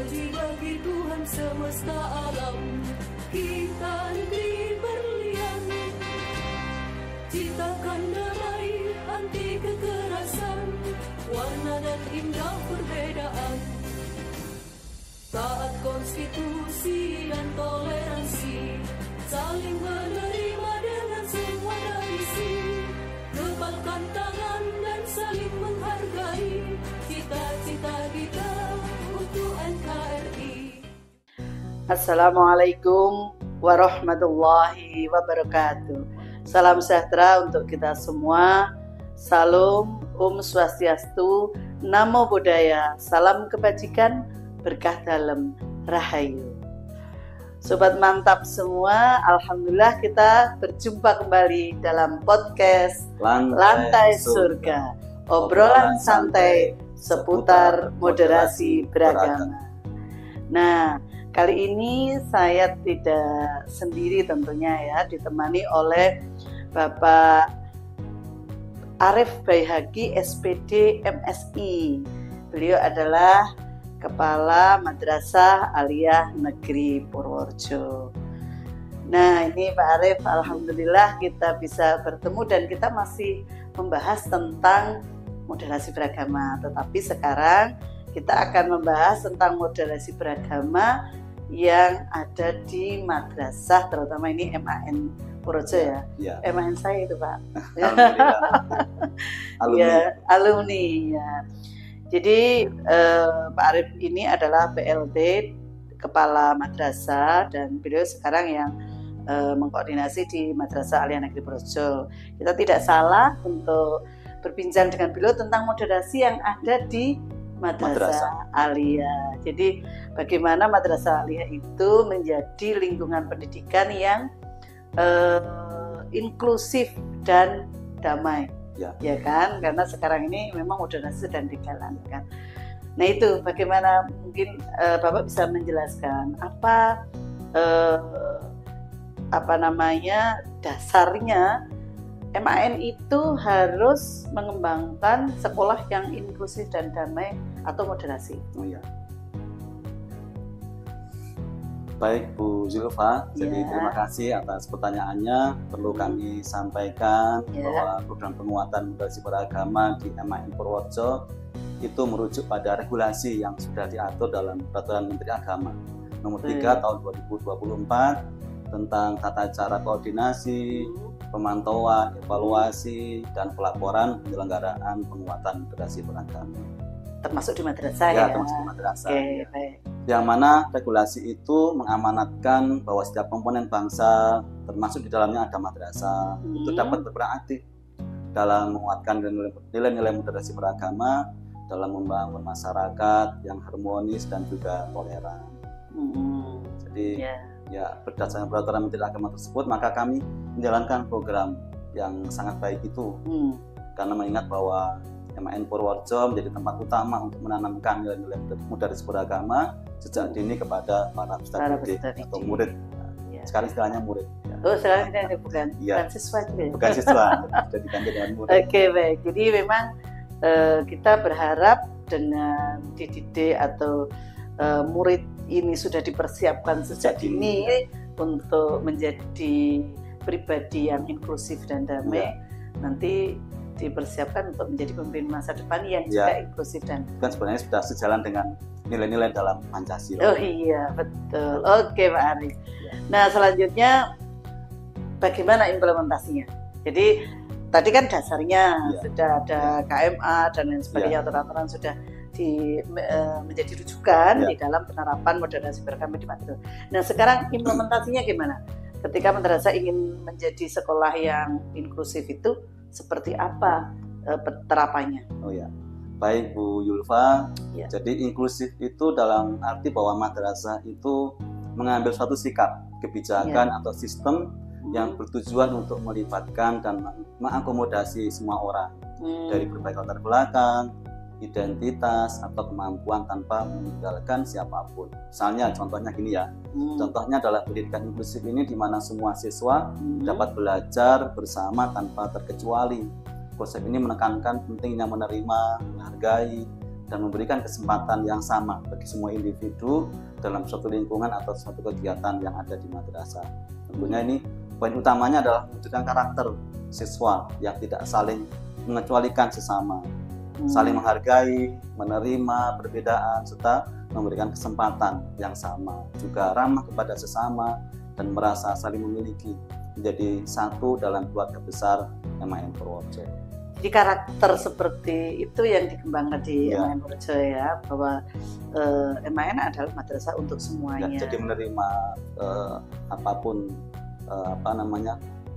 puji bagi Tuhan semesta alam. Kita negeri berlian, ciptakan damai anti kekerasan, warna dan indah perbedaan, taat konstitusi dan toleransi, saling menerima dengan semua tradisi, kebalkan tangan dan saling menghargai cita-cita kita untuk NKRI. Assalamualaikum warahmatullahi wabarakatuh. Salam sejahtera untuk kita semua. Salam Om Swastiastu, Namo Buddhaya, salam kebajikan, berkah dalam, rahayu. Sobat mantap semua, alhamdulillah kita berjumpa kembali dalam podcast Lantai Surga, obrolan santai seputar moderasi beragama. Nah, kali ini saya tidak sendiri tentunya ya, ditemani oleh Bapak Arif Baihaqi SPD MSI. Beliau adalah Kepala Madrasah Aliyah Negeri Purworejo. Nah, ini Pak Arif, alhamdulillah kita bisa bertemu dan kita masih membahas tentang moderasi beragama. Tetapi sekarang kita akan membahas tentang moderasi beragama yang ada di madrasah, terutama ini MAN Purworejo ya. MAN saya itu Pak. Alumni ya. Jadi Pak Arif ini adalah PLT Kepala Madrasah dan beliau sekarang yang mengkoordinasi di Madrasah Aliyah Negeri Purworejo. Kita tidak salah untuk berbincang dengan beliau tentang moderasi yang ada di Madrasah Aliyah. Jadi bagaimana Madrasah Aliyah itu menjadi lingkungan pendidikan yang inklusif dan damai, ya kan? Karena sekarang ini memang moderasi sedang dijalankan. Nah itu bagaimana mungkin Bapak bisa menjelaskan apa namanya dasarnya MAN itu harus mengembangkan sekolah yang inklusif dan damai atau moderasi. Baik Bu Zulfa, jadi terima kasih atas pertanyaannya. Perlu kami sampaikan bahwa program penguatan moderasi beragama di MAN Purworejo itu merujuk pada regulasi yang sudah diatur dalam Peraturan Menteri Agama Nomor 3 Tahun 2024 tentang tata cara koordinasi, pemantauan, evaluasi, dan pelaporan penyelenggaraan penguatan moderasi beragama. Termasuk di madrasah ya? Termasuk di madrasah. Baik. Yang mana regulasi itu mengamanatkan bahwa setiap komponen bangsa, termasuk di dalamnya ada madrasah, itu dapat berperan aktif dalam menguatkan nilai-nilai moderasi beragama, dalam membangun masyarakat yang harmonis dan juga toleran. Jadi berdasarkan peraturan Menteri Agama tersebut, maka kami menjalankan program yang sangat baik itu, karena mengingat bahwa MAN Purworejo menjadi tempat utama untuk menanamkan nilai-nilai moderasi beragama sejak dini kepada para peserta didik atau murid. Sekarang istilahnya murid. Sekarang istilahnya bukan siswa juga. Bukan siswa, sudah diganti dengan murid. Oke, baik. Jadi memang kita berharap dengan dididik atau murid ini sudah dipersiapkan sejak dini untuk menjadi pribadi yang inklusif dan damai. Nanti dipersiapkan untuk menjadi pemimpin masa depan yang juga inklusif dan kan sebenarnya sudah sejalan dengan nilai-nilai dalam Pancasila. Oh iya, betul. Oke Pak Arif. Nah selanjutnya bagaimana implementasinya? Jadi tadi kan dasarnya sudah ada KMA dan lain sebagainya, aturan-aturan sudah menjadi rujukan di dalam penerapan moderasi beragama di madrasah. Nah sekarang implementasinya gimana? Ketika madrasah ingin menjadi sekolah yang inklusif itu seperti apa penerapannya? Baik Bu Yulfa. Jadi inklusif itu dalam arti bahwa madrasah itu mengambil suatu sikap, kebijakan atau sistem yang bertujuan untuk melibatkan dan mengakomodasi semua orang dari berbagai latar belakang, identitas atau kemampuan tanpa meninggalkan siapapun. Misalnya contohnya gini ya. Contohnya adalah pendidikan inklusif ini di mana semua siswa dapat belajar bersama tanpa terkecuali. Konsep ini menekankan pentingnya menerima, menghargai, dan memberikan kesempatan yang sama bagi semua individu dalam suatu lingkungan atau suatu kegiatan yang ada di madrasah. Tentunya ini poin utamanya adalah mewujudkan karakter siswa yang tidak saling mengecualikan sesama, saling menghargai, menerima perbedaan, serta memberikan kesempatan yang sama, juga ramah kepada sesama dan merasa saling memiliki, menjadi satu dalam keluarga besar MAN Purworejo. Jadi karakter seperti itu yang dikembangkan di MAN Purworejo ya, bahwa MAN adalah madrasah untuk semuanya. Ya, jadi menerima apapun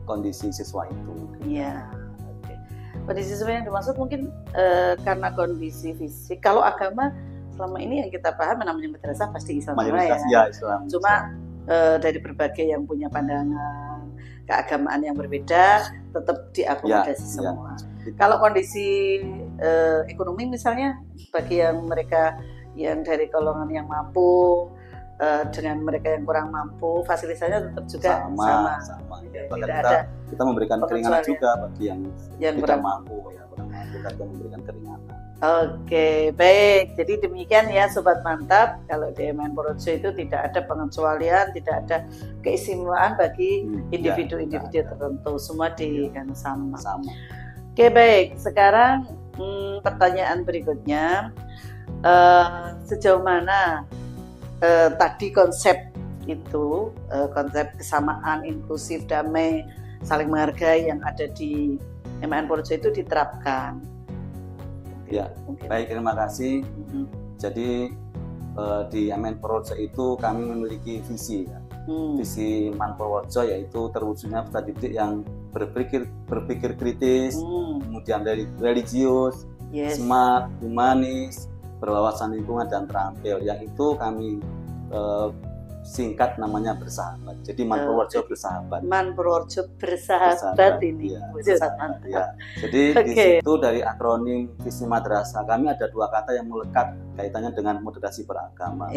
kondisi siswa itu. Iya. Okay. Kondisi siswa yang dimaksud mungkin karena kondisi fisik. Kalau agama selama ini yang kita paham namanya madrasah pasti Islam ya. Islam. Cuma dari berbagai yang punya pandangan keagamaan yang berbeda tetap diakomodasi semua. Kalau kondisi ekonomi misalnya bagi yang mereka yang dari golongan yang mampu dengan mereka yang kurang mampu, fasilitasnya tetap juga sama. Bahkan kita memberikan keringanan juga bagi yang tidak mampu, kita memberikan keringanan. Oke, baik. Jadi demikian ya Sobat Mantap. Kalau di MAN Purworejo itu tidak ada pengecualian, tidak ada keistimewaan bagi individu-individu tertentu. Semua dengan sama. Oke, baik. Sekarang pertanyaan berikutnya. Sejauh mana tadi konsep itu, konsep kesamaan, inklusif, damai, saling menghargai yang ada di MAN Purworejo itu diterapkan? Ya, baik, terima kasih. Jadi di MAN Purworejo itu kami memiliki visi, visi MAN Purworejo yaitu terwujudnya peserta didik yang berpikir kritis, kemudian religius, smart, humanis, berwawasan lingkungan dan terampil. Yang itu kami singkat namanya bersahabat. Jadi MAN Purworejo bersahabat. MAN Purworejo bersahabat ini. Ya. Jadi di situ dari akronim visi madrasah kami ada dua kata yang melekat kaitannya dengan moderasi beragama.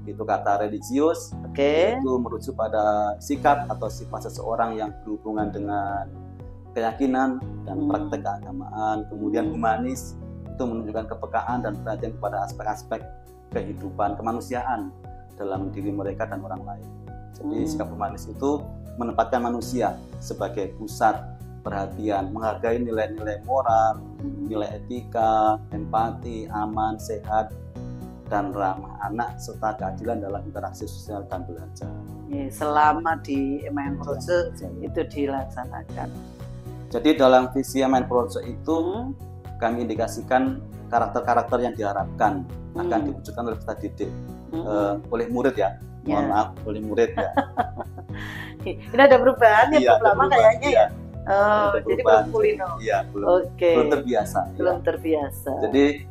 Itu kata religius, itu merujuk pada sikap atau sifat seseorang yang berhubungan dengan keyakinan dan praktek keagamaan. Kemudian humanis itu menunjukkan kepekaan dan perhatian kepada aspek-aspek kehidupan kemanusiaan dalam diri mereka dan orang lain. Jadi sikap humanis itu menempatkan manusia sebagai pusat perhatian, menghargai nilai-nilai moral, nilai etika, empati, aman, sehat, dan ramah anak, serta keadilan dalam interaksi sosial dan belajar. Selama di MAN Purworejo itu dilaksanakan. Jadi dalam visi MAN Purworejo itu kami indikasikan karakter-karakter yang diharapkan akan diwujudkan oleh peserta didik, oleh murid ya. Mohon maaf, oleh murid ya. Ini ada perubahan ya, lama kayaknya ya. Jadi belum kulino. Iya, belum terbiasa. Belum terbiasa. Jadi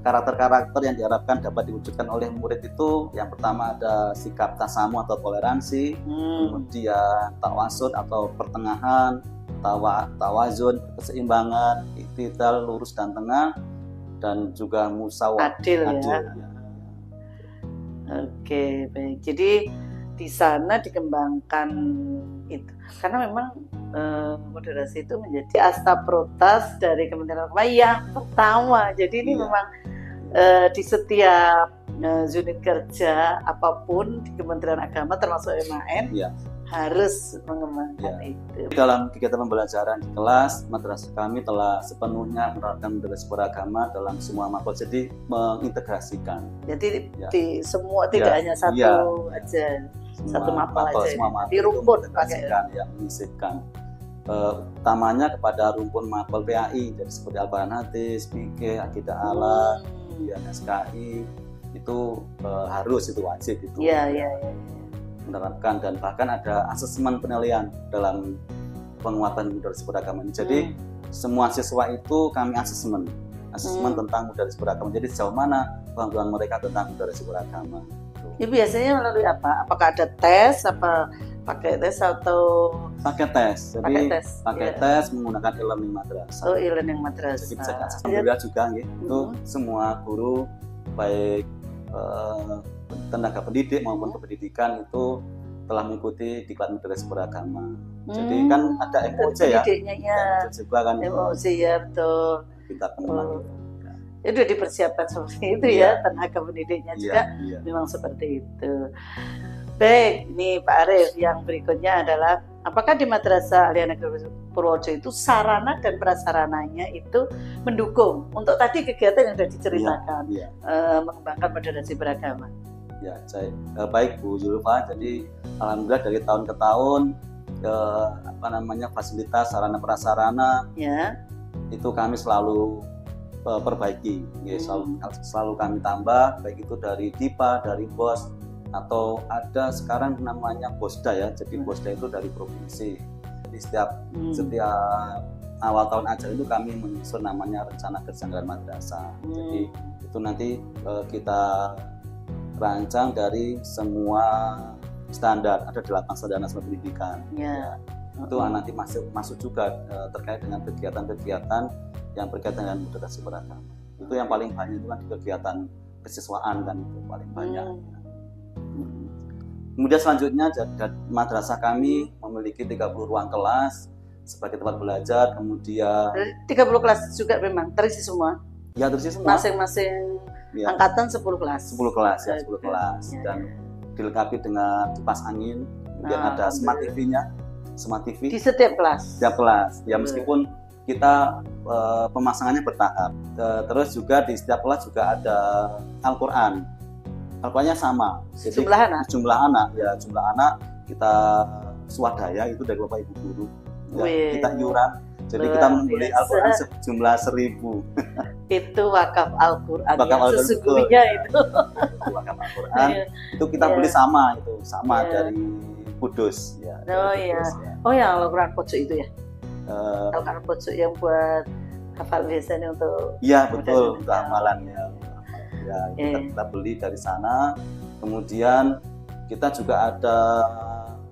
karakter-karakter yang diharapkan dapat diwujudkan oleh murid itu yang pertama ada sikap tasamu atau toleransi, kemudian tawasud atau pertengahan, tawazun, keseimbangan, iktidal, lurus dan tengah, dan juga musyawarah, adil. Ya. Oke, baik. Jadi di sana dikembangkan itu karena memang moderasi itu menjadi astaprotas dari Kementerian Agama yang pertama. Jadi ini memang di setiap unit kerja apapun di Kementerian Agama termasuk MAN harus mengembangkan itu. Dalam kegiatan pembelajaran di kelas, madrasah kami telah sepenuhnya menerapkan moderasi beragama dalam semua mapel, jadi mengintegrasikan. Jadi di semua tidak hanya satu aja, satu mapel aja, di rumpun pakai menyisipkan. Utamanya kepada rumpun mapel PAI, dari seperti Al-Quran Hadis, PIK, Akidah Alat, kemudian SKI, itu harus, itu wajib itu. Menerapkan, dan bahkan ada asesmen penilaian dalam penguatan moderasi beragama ini. Jadi semua siswa itu kami asesmen tentang moderasi beragama. Jadi sejauh mana kemampuan mereka tentang moderasi beragama. Ya biasanya melalui apa? Apakah ada tes? Apa pakai tes atau pakai tes? Jadi pakai tes menggunakan e-learning madrasah. E-learning madrasah. Jadi bisa alhamdulillah juga itu semua guru baik tenaga pendidik maupun kependidikan itu telah mengikuti diklat moderasi beragama. Jadi kan ada MOC ya. MOC ya betul. Kita pengenal. itu udah dipersiapkan seperti itu Iya. ya, tenaga pendidiknya Iya, juga iya. memang seperti itu. Baik, ini Pak Arif, yang berikutnya adalah apakah di Madrasah Aliyah Negeri Purworejo itu sarana dan prasarananya itu mendukung untuk tadi kegiatan yang sudah diceritakan, Iya. mengembangkan moderasi beragama? Ya, baik Bu Zulfa. Jadi alhamdulillah dari tahun ke tahun fasilitas sarana prasarana Ya, itu kami selalu perbaiki, ya, selalu kami tambah, baik itu dari DIPA, dari BOS, atau ada sekarang namanya BOSDA ya. Jadi BOSDA itu dari provinsi. Jadi setiap awal tahun ajar itu kami menyusun namanya rencana kerjangkaan madrasah. Jadi itu nanti kita rancang dari semua standar, ada 8 standar nasional pendidikan. ya. Itu nanti masuk juga terkait dengan kegiatan-kegiatan yang berkaitan dengan moderasi beragama. Itu yang paling banyak itu kan kegiatan kesiswaan kan, itu paling banyak. Kemudian selanjutnya madrasah kami memiliki 30 ruang kelas sebagai tempat belajar. Kemudian 30 kelas juga memang terisi semua. ya terisi semua. Masing-masing Ya. angkatan 10 kelas. 10 kelas ya, 10 Oke. kelas Ya, dan dilengkapi dengan kipas angin. Kemudian Nah, ada smart TV-nya, smart TV di setiap kelas. setiap kelas. Ya meskipun kita pemasangannya bertahap. Terus juga di setiap kelas juga ada Al-Qur'an. Al-Qur'annya sama. Jadi Jumlah anak? Jumlah anak kita swadaya itu dari Bapak Ibu guru. Ya, Wih. kita iuran. Jadi Luar kita membeli biasa. Al-Qur'an sejumlah 1000. Itu wakaf Al-Qur'an Wakaf yang Al-Qur'an, sesungguhnya itu. Wakaf Al-Qur'an. Iya. Itu kita Iya. beli sama Iya. dari Kudus ya. Oh dari iya. Kudus, ya. Oh yang Al-Qur'an pojok itu ya? Eh, Al-Qur'an pojok yang buat hafal biasanya untuk Iya betul, Mudah-mudahan. untuk amalannya. Ya, kita beli dari sana. Kemudian kita juga ada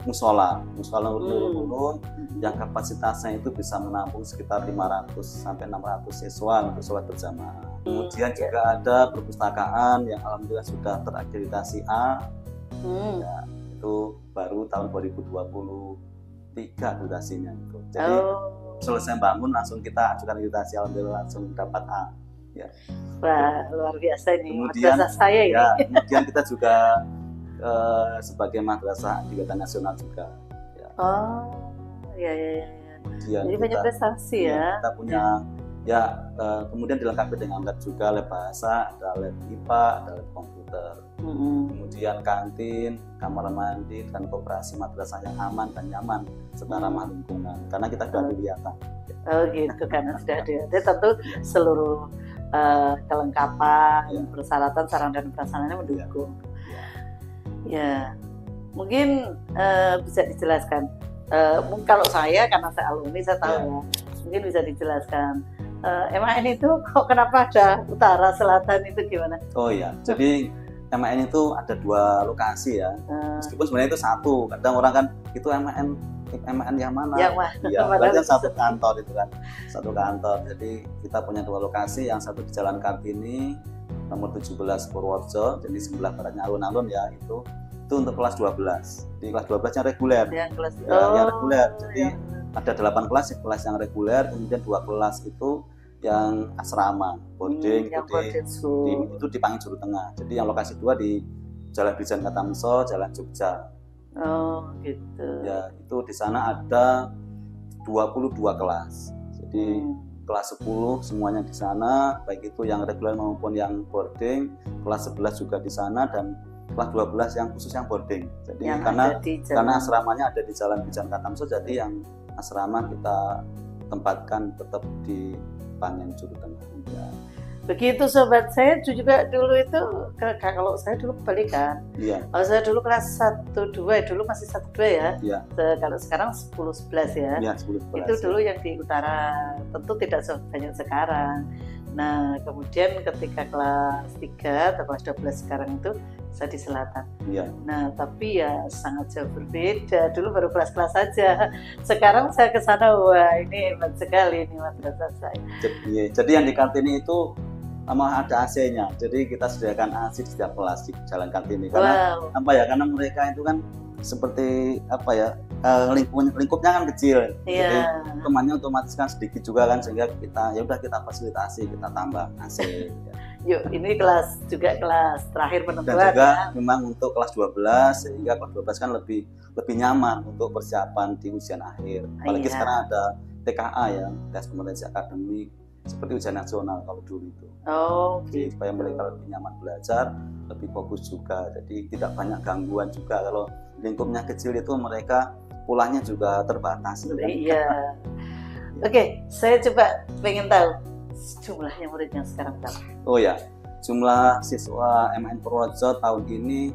musola Nurul Ulum yang kapasitasnya itu bisa menampung sekitar 500 sampai 600 siswa untuk sholat berjamaah. Kemudian juga ada perpustakaan yang alhamdulillah sudah terakreditasi A. Ya, itu baru tahun 2023 akreditasinya itu. Jadi selesai bangun langsung kita ajukan akreditasi, alhamdulillah langsung dapat A. Ya. Wah, luar biasa ini Kemudian madrasah saya ini. ya, kemudian kita juga sebagai madrasah tingkatan nasional juga. Ya. Oh, iya. Kemudian Jadi banyak prestasi ya. kita punya kemudian dilengkapi dengan lab juga, lab bahasa, ada lab IPA, ada lab komputer. Kemudian kantin, kamar mandi, dan koperasi madrasah yang aman dan nyaman serta ramah lingkungan. Karena kita sudah kelihatan. Oh gitu, karena sudah ada. Tentu seluruh kelengkapan, persyaratan, sarana dan prasarananya mendukung. Ya, mungkin bisa dijelaskan. Mungkin kalau saya, karena saya alumni, saya tahu ya. Mungkin bisa dijelaskan. MAN itu kok kenapa ada utara, selatan itu gimana? Oh iya, jadi MAN itu ada 2 lokasi ya. Meskipun sebenarnya itu satu. Kadang orang kan itu MAN yang mana? Yang mana? Iya, berarti satu kantor itu kan. Satu kantor. Jadi kita punya 2 lokasi, yang satu di Jalan Kartini nomor 17 Purworejo, jadi sebelah baratnya alun-alun ya itu untuk kelas 12. Di kelas 12 yang reguler. Yang kelas yang reguler. Jadi ada 8 kelas yang reguler, kemudian 2 kelas itu yang asrama, boarding, itu di Panging Juru Tengah. Jadi yang lokasi 2 di Jalan Bijan Katamso, Jalan Jogja. Oh gitu. Ya, itu di sana ada 22 kelas. Jadi kelas 10 semuanya di sana, baik itu yang reguler maupun yang boarding. Kelas 11 juga di sana, dan kelas 12 yang khusus yang boarding. Jadi yang karena asramanya ada di Jalan Bijan Katamso, jadi yang asrama kita tempatkan tetap di Panging Juru Tengah. Ya. Begitu sobat, saya juga dulu itu kalau saya dulu kebalikan. Iya. Kalau saya dulu kelas 1-2, dulu masih 1-2 ya. Iya. Kalau sekarang 10-11 ya. Iya, 10-11. Itu dulu yang di utara, tentu tidak sebanyak sekarang. Nah, kemudian ketika kelas 3 atau kelas 12 sekarang itu saya di selatan. Iya. Nah, tapi ya sangat jauh berbeda. Dulu baru kelas-kelas saja. Sekarang saya ke sana, wah ini hebat sekali ini madrasah saya. Jadi yang di Kartini itu sama ada AC-nya. Jadi kita sediakan AC di setiap kelas di Jalan Kartini. Karena apa ya? Karena mereka itu kan seperti apa ya? lingkupnya kan kecil, Iya. jadi temannya otomatis kan sedikit juga kan, sehingga kita kita fasilitasi, kita tambah AC. Yuk, ini kelas terakhir Dan penentuan juga ya. memang untuk kelas 12, sehingga kelas 12 kan lebih nyaman untuk persiapan di ujian akhir. Apalagi Iya. sekarang ada TKA ya, tes kompetensi akademik, seperti ujian nasional kalau dulu itu. Oh, Jadi gitu. supaya mereka lebih nyaman belajar, lebih fokus juga. Jadi tidak banyak gangguan juga. Kalau lingkupnya kecil itu mereka pulangnya juga terbatas. Kan? Iya. Oke, saya coba pengen tahu jumlahnya murid yang sekarang berapa? Oh ya, jumlah siswa MAN Purworejo tahun ini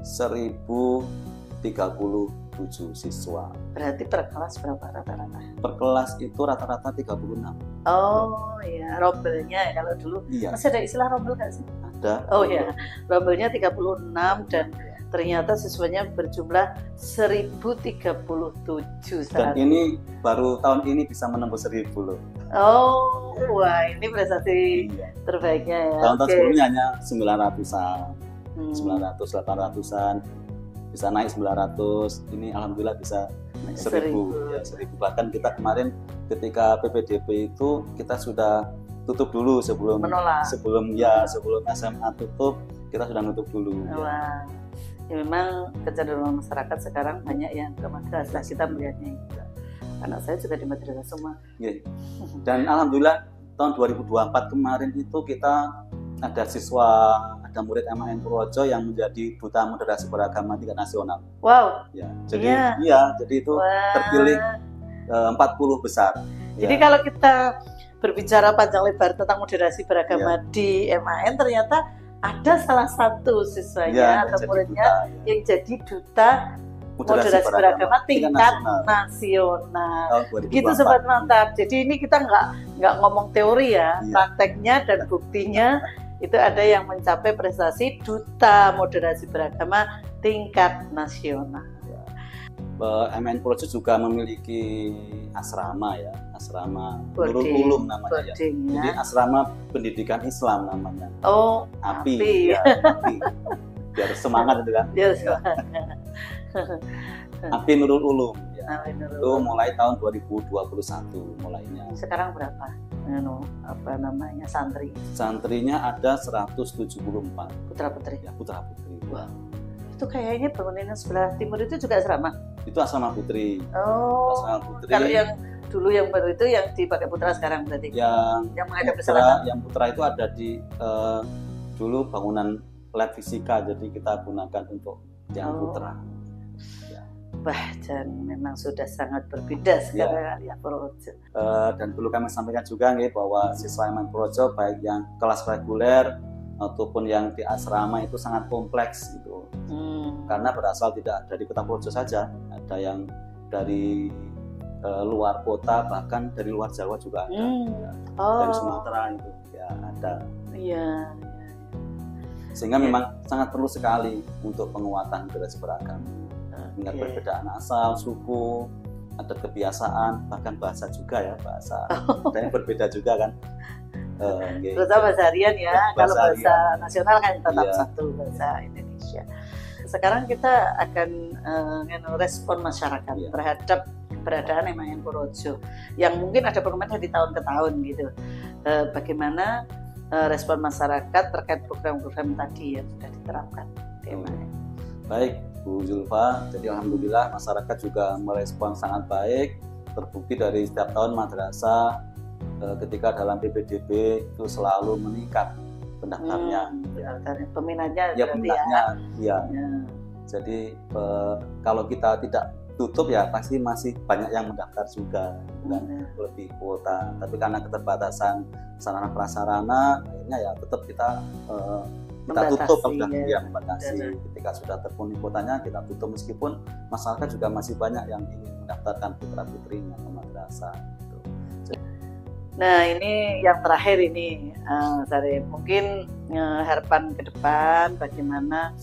1037 siswa. Berarti per kelas berapa rata-rata? Per kelas itu rata-rata 36. Oh iya, rombelnya kalau dulu Iya, masih ada istilah rombel nggak sih? ada. Oh iya, rombelnya 36 dan ternyata siswanya berjumlah 1037 Dan saat. ini baru tahun ini bisa menembus 1000 loh. Oh, wah ini prestasi Iya. terbaiknya ya. Tahun-tahun Oke. sebelumnya hanya 900-an, Hmm. 900, 800-an, bisa naik 900. Ini alhamdulillah bisa 1000. 1000. Ya, 1000. Bahkan kita kemarin ketika PPDB itu kita sudah tutup dulu sebelum Menolak. sebelum SMA tutup, kita sudah nutup dulu. Ya. Wah, ya memang kecenderungan masyarakat sekarang banyak yang ke madrasah, kita melihatnya itu. Anak saya juga di madrasah semua. Iya. Dan alhamdulillah tahun 2024 kemarin itu kita ada murid MAN Purworejo yang menjadi duta moderasi beragama tingkat nasional. Wow. Ya, jadi jadi itu Wah. terpilih 40 besar. Jadi Ya. kalau kita berbicara panjang lebar tentang moderasi beragama di MAN, ternyata ada salah satu siswanya atau jadi muridnya duta, ya. yang jadi duta moderasi beragama tingkat nasional. Tahun 2024. Gitu sobat mantap. Jadi ini kita nggak ngomong teori ya, Iya. prakteknya dan buktinya itu ada yang mencapai prestasi duta moderasi beragama tingkat nasional. MAN Purworejo juga memiliki asrama ya, asrama Nurul Boarding. Ulum namanya ya. Boarding, ya. Jadi asrama pendidikan Islam namanya. Oh, API. Ya, API. Biar semangat itu kan. Ya, API Nurul Ulum. Ya. Amin, Nurul. Itu mulai tahun 2021 mulainya. Sekarang berapa? Apa namanya santri Santrinya ada 174 putra putri. ya, putra putri. Wah. Itu kayaknya bangunan sebelah timur itu juga asrama. Itu asrama putri. Oh. Asrama putri. Kalau yang dulu yang baru itu yang dipakai putra sekarang berarti. Yang menghadap ke selatan. Yang putra itu ada di dulu bangunan lab fisika, jadi kita gunakan untuk yang putra. Wah, dan memang sudah sangat berbeda sekarang ya Purworejo. Dan perlu kami sampaikan juga nih bahwa siswa MAN Purworejo baik yang kelas reguler ataupun yang di asrama itu sangat kompleks gitu. Karena berasal tidak dari kota Purworejo saja, ada yang dari luar kota, bahkan dari luar Jawa juga ada. Dari Sumatera itu ya ada. Iya. Sehingga memang sangat perlu sekali untuk penguatan moderasi beragama. Mengingat perbedaan asal, suku, adat kebiasaan, bahkan bahasa juga ya, bahasa ada yang berbeda juga kan. Terutama bahasa harian ya, kalau bahasa nasional kan tetap satu, bahasa Indonesia. Sekarang kita akan respon masyarakat terhadap keberadaan MAN Purworejo yang mungkin ada perkembangan dari tahun ke tahun gitu. Bagaimana respon masyarakat terkait program-program tadi yang sudah diterapkan di MAN? Baik Bu Zulfa, jadi alhamdulillah masyarakat juga merespon sangat baik. Terbukti dari setiap tahun madrasah ketika dalam PPDB itu selalu meningkat pendaftarnya. Peminatnya Ya peminatnya, ya. Jadi kalau kita tidak tutup ya pasti masih banyak yang mendaftar juga, dan lebih kuota. Tapi karena keterbatasan sarana prasarana, akhirnya ya tetap kita tutup kalau sudah membatasi. Ketika sudah terpenuhi kuotanya kita tutup, meskipun masyarakat juga masih banyak yang ingin mendaftarkan putra putrinya ke madrasah. Gitu. Nah ini yang terakhir ini, Sarif, mungkin harapan ke depan bagaimana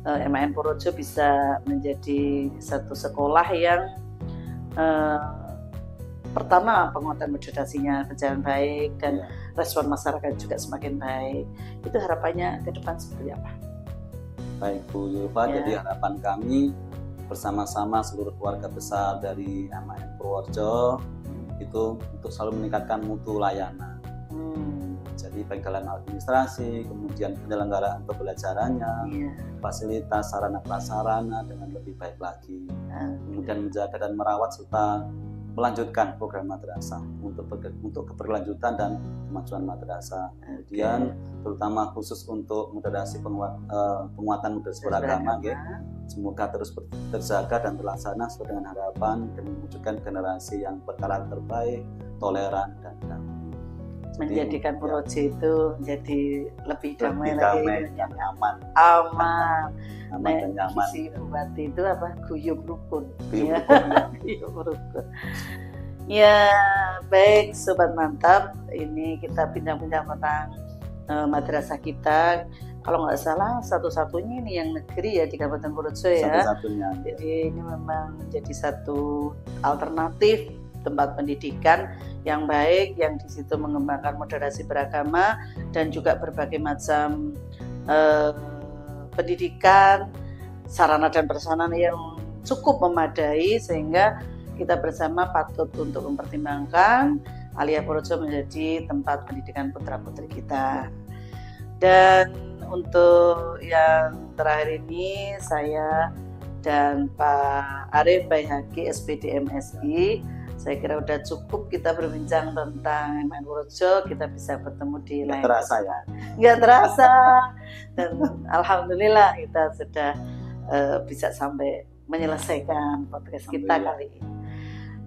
MAN Purworejo bisa menjadi satu sekolah yang pertama penguatan moderasinya berjalan baik dan respon masyarakat juga semakin baik. Itu harapannya ke depan seperti apa? Baik Bu Yulfa, jadi harapan kami bersama-sama seluruh keluarga besar dari MAN Purworejo itu untuk selalu meningkatkan mutu layanan. Jadi baik dalam administrasi, kemudian penyelenggaraan pembelajarannya, fasilitas sarana prasarana dengan lebih baik lagi, kemudian menjaga dan merawat serta melanjutkan program madrasah untuk keberlanjutan dan kemajuan madrasah. Kemudian terutama khusus untuk moderasi penguatan moderasi beragama, semoga terus terjaga dan terlaksana sesuai dengan harapan dan mewujudkan generasi yang berkarakter baik, toleran dan damai. Menjadikan Purworejo itu menjadi lebih damai lagi, dan aman. Nah, dan nyaman. Si Bupati itu apa? Guyub rukun. Guyub rukun. Ya, baik Sobat Mantap, ini kita bincang-bincang tentang madrasah kita. Kalau nggak salah satu-satunya ini yang negeri ya di Kabupaten Purworejo ya. Satu-satunya. Jadi ini memang menjadi satu alternatif tempat pendidikan yang baik, yang di situ mengembangkan moderasi beragama dan juga berbagai macam pendidikan, sarana dan prasarana yang cukup memadai, sehingga kita bersama patut untuk mempertimbangkan Aliyah Purworejo menjadi tempat pendidikan putra-putri kita. Dan untuk yang terakhir ini, saya dan Pak Arif Baihaqi SPD MSI, saya kira udah cukup kita berbincang tentang MAN Purworejo. Kita bisa bertemu di lain terasa ya? Nggak terasa. Dan alhamdulillah kita sudah bisa sampai menyelesaikan podcast kita kali ini.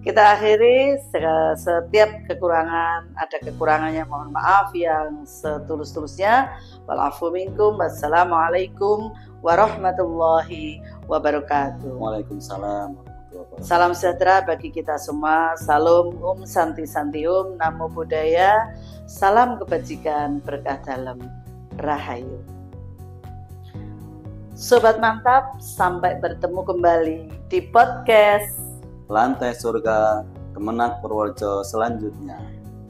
Kita akhiri, setiap kekurangan, ada kekurangannya, mohon maaf yang setulus-tulusnya. Walafu minkum, wassalamualaikum warahmatullahi wabarakatuh. Waalaikumsalam. Salam sejahtera bagi kita semua. Salam Santi Santium, Namo Buddhaya. Salam kebajikan, berkah dalam, Rahayu. Sobat Mantap, sampai bertemu kembali di podcast Lantai Surga Kemenak Purworejo selanjutnya.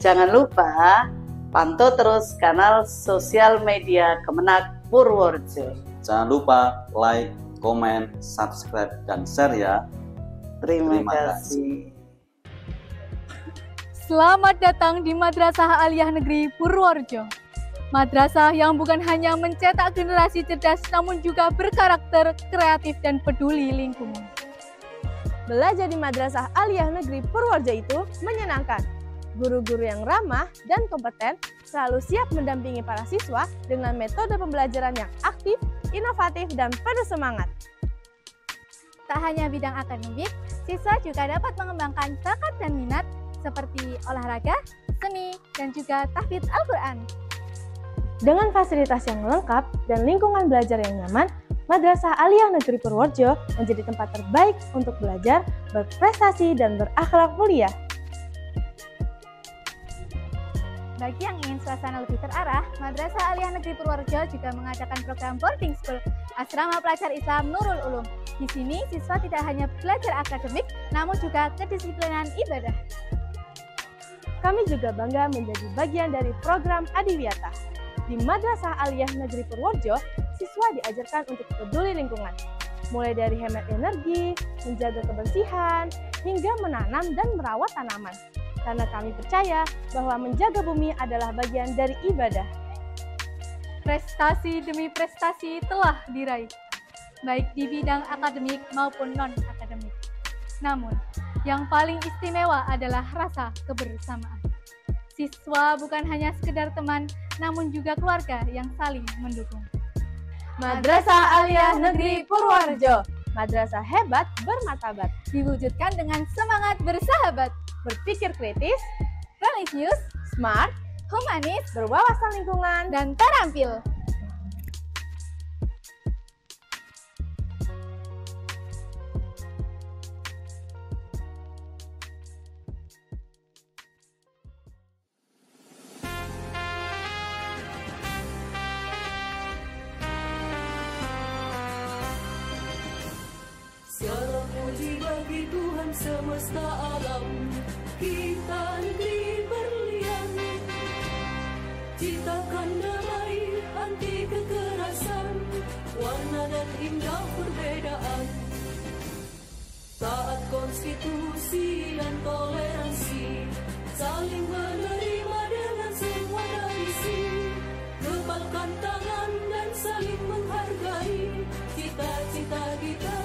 Jangan lupa pantau terus kanal sosial media Kemenak Purworejo. Jangan lupa like, komen, subscribe, dan share ya. Terima kasih. Selamat datang di Madrasah Aliyah Negeri Purworejo. Madrasah yang bukan hanya mencetak generasi cerdas, namun juga berkarakter, kreatif, dan peduli lingkungan. Belajar di Madrasah Aliyah Negeri Purworejo itu menyenangkan. Guru-guru yang ramah dan kompeten selalu siap mendampingi para siswa dengan metode pembelajaran yang aktif, inovatif, dan penuh semangat. Tak hanya bidang akademik, siswa juga dapat mengembangkan bakat dan minat seperti olahraga, seni, dan juga tahfidz Al-Quran. Dengan fasilitas yang lengkap dan lingkungan belajar yang nyaman, Madrasah Aliyah Negeri Purworejo menjadi tempat terbaik untuk belajar, berprestasi, dan berakhlak mulia. Bagi yang ingin suasana lebih terarah, Madrasah Aliyah Negeri Purworejo juga mengadakan program boarding school Asrama Pelajar Islam Nurul Ulum. Di sini, siswa tidak hanya belajar akademik, namun juga kedisiplinan ibadah. Kami juga bangga menjadi bagian dari program Adiwiyata. Di Madrasah Aliyah Negeri Purworejo, siswa diajarkan untuk peduli lingkungan, mulai dari hemat energi, menjaga kebersihan, hingga menanam dan merawat tanaman. Karena kami percaya bahwa menjaga bumi adalah bagian dari ibadah. Prestasi demi prestasi telah diraih, baik di bidang akademik maupun non-akademik. Namun, yang paling istimewa adalah rasa kebersamaan. Siswa bukan hanya sekedar teman, namun juga keluarga yang saling mendukung. Madrasah Aliyah Negeri Purworejo, madrasah hebat bermartabat, diwujudkan dengan semangat bersahabat, berpikir kritis, religius, smart, humanis, berwawasan lingkungan, dan terampil. Segala puji bagi Tuhan semesta alam, kita negeri berlian, ciptakan damai anti kekerasan, warna dan indah perbedaan. cita-cita kita